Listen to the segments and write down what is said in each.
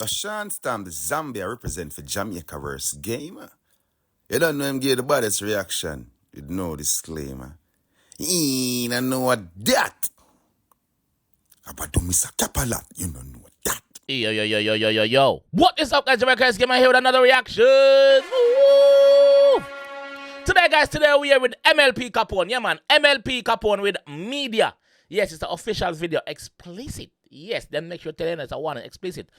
A Sean Stam, the Zambia represent for Jamaica versus game. You don't know him give the baddest reaction. You know disclaimer. He don't know what that. About to miss a capalat, you don't know that. Yo. What is up, guys? Jamaica is here with another reaction. Woo! Today, guys, we are with Mlp Kapone. Yeah, man. Mlp Kapone with media. Yes, it's the official video. Explicit. Yes, then make sure you tell them it's a one explicit.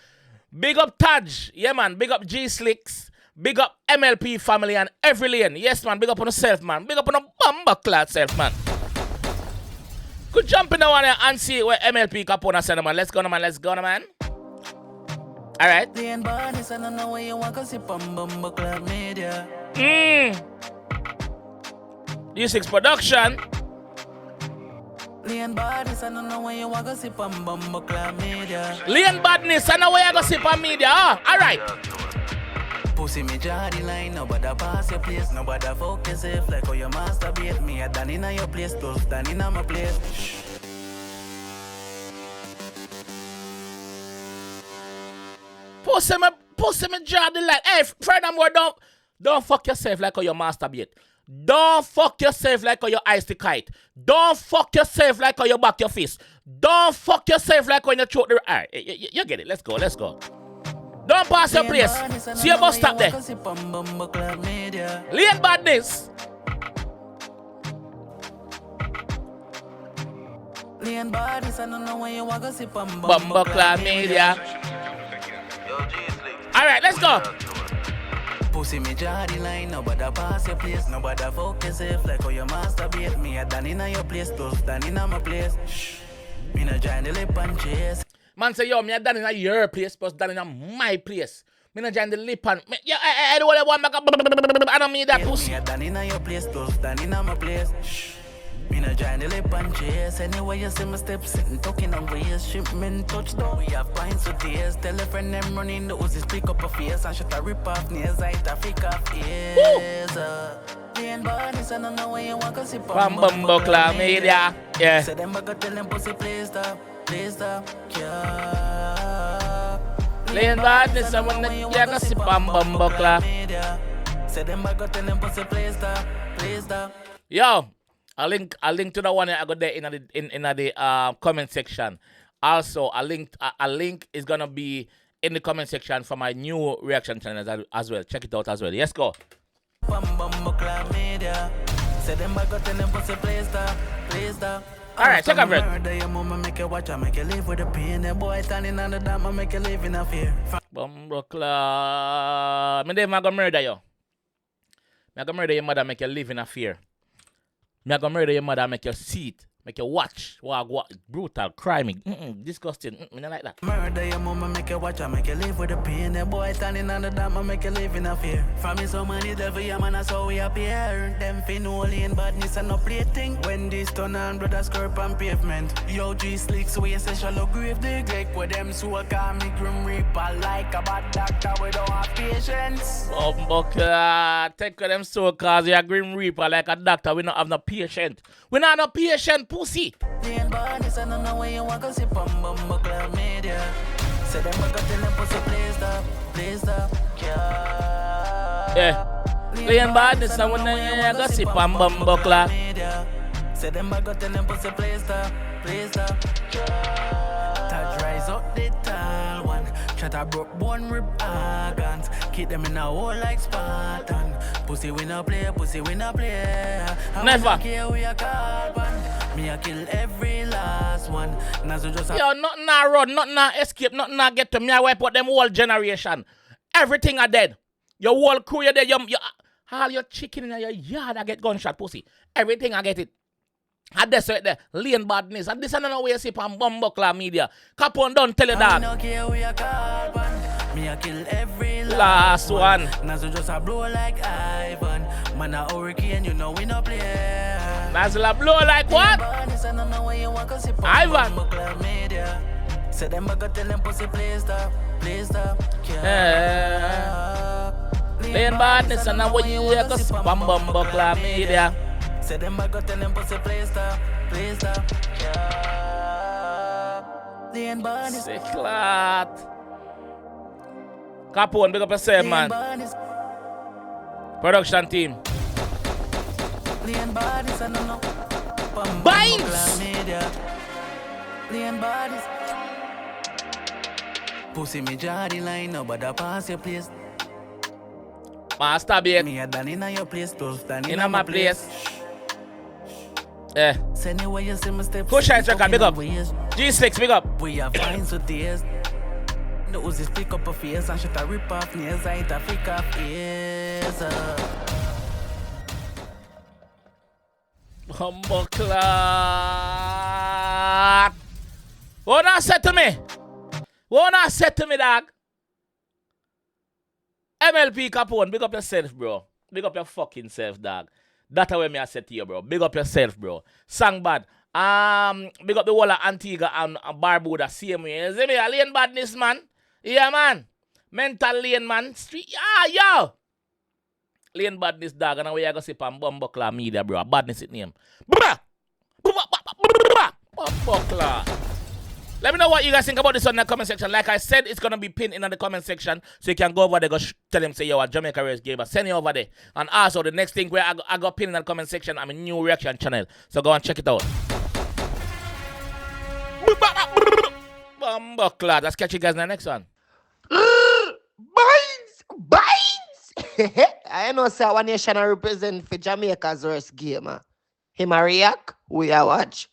Big up Taj. Yeah, man. Big up G Slicks. Big up MLP family and every lane. Yes, man. Big up on yourself, man. Big up on a bumper clad self, man. Could jump in the one and see where Mlp Kapone send, man. Let's go, man. All right. U6 production. Lean Badness, I don't know where you want to sip on Bumbo Club Media. Lean Badness, I know where you go sip on media. All right. Pussy me jolly line, nobody pass your place, nobody focus if like how you masturbate. Me a done in your place, tough done in my place. Pussy me jolly line. Hey, friend, don't fuck yourself like how you masturbate. Don't fuck yourself like how you ice the kite. Don't fuck yourself like how you back your fist. Don't fuck yourself like when you choke the... Alright, you get it. Let's go. Don't pass your place. See your bus stop there. Lean Badness. Lean Badness, I don't know when you want to sip on Bumbo Club Media. Alright, let's go. Pussy me jolly line, nobody pass your place, nobody focus if like how you masturbate. Me a done in your place, tough done in my place. Shh, me no join the lip and chase. Man say, yo, me a done in your place, but done in my place. Me no join the lip and... Yeah, I don't want to... I don't mean that pussy. Me a done in your place, tough done in my place. Shh. Me no join the lip and chase. Anyway you see my steps sitting talking on ways. Shipment touchdown, we have pints with tears. Tell a friend them running the Uzi, speak up a face and shut a rip off nails. I flick off ears. Lean Badness, I don't know where you want to sip on Bumbo Club Media. Yeah. Say them back tell them pussy please stop. Yeah. Lean Badness, I want to sip on Bumbo Club. Say them back tell them pussy please stop. Yo. A link to the one I got there in the comment section. Also, a link is gonna be in the comment section for my new reaction channel as well. Check it out as well. Yes, go. Alright, check out it. Bumbo Club. Me gonna murder you. Me gonna murder your mother, make you live in a fear. Me gonna murder your mother, make you see it, make you watch. What brutal, crime, disgusting. Me not like that. Murder your mama, make you watch, make you live with the pain. The boy standing on the dam, make you live in a fear. From me so many devil, yeah man, that's how we appear. Them fin only in badness and no plaything. When this turn on, brothers curb on pavement. Yo, G Slicks, we say shallow grave dig. Like with them so I call me grim reaper. Like a bad doctor, we don't have patience. Take them so cause we are grim reaper like a doctor, we don't have no patient. We not no patient pussy. Lean Badness, I don't know where you want to sip on Bumbo Club Media. Say them back tell them pussy please stop. Yeah. Lean Badness, I want to go sip on Bumbo Club. Say them back tell them pussy please stop. Touch rise up the tall one. Shut a broke bone rib organs. Keep them in a hole like Spartan. Pussy we no play. Never. Me I kill every last one. Yo, nothing I run, nothing I escape, nothing I get to me. I wipe out them whole generation. Everything I dead. Your whole crew you dead. All your chicken in your yard I get gunshot pussy. Everything I get it. I just right there, Lean Badness. And this is another way you see on Bumbo Club Media. Kapone don't tell you that. Me I kill every last one. Nazo just a blow like Ivan. Man a hurricane, you know we no play. Nazo a blow like what? Ivan. Say them back tell them pussy please stop. Lean Badness and now what you hear go sip on Bumbo Club Media. Say them back tell them pussy please stop. Lean Badness. Sick lad. Kapone, big up yourself, man. Production team. Binds! Pussy me jardy line, no but I pass your place. Master beat. Me a done in your place, close down In my place. Send you where you see my steps. Push hands record, big up. G6, big up. We are fine so tears. The Uzi pick up a face and shit a rip off nails. I hit a pick off ears. Humble clock. What not said to me? What not said to me, dog? Mlp Kapone, big up yourself, bro. Big up your fucking self, dog. That's what me I said to you, bro. Big up yourself, bro. Sang bad. Big up the whole of Antigua and Barbuda. Same way. You see me? Alien badness, man. Yeah, man. Mental lane, man. Street. Yo. Lane badness, dog. And we are going to see on Bumbuckler Media, bro. Badness it name. Bumbuckler. Let me know what you guys think about this on the comment section. Like I said, it's going to be pinned in the comment section. So you can go over there, go tell him, say, yo, a Jamaica Race Gamer. Send it over there. And also, the next thing where I got pinned in the comment section, I'm a new reaction channel. So go and check it out. Bumbuckler. Let's catch you guys in the next one. Binds! I know, sir, one nation I represent for Jamaica's worst game. Him a react, we a watch.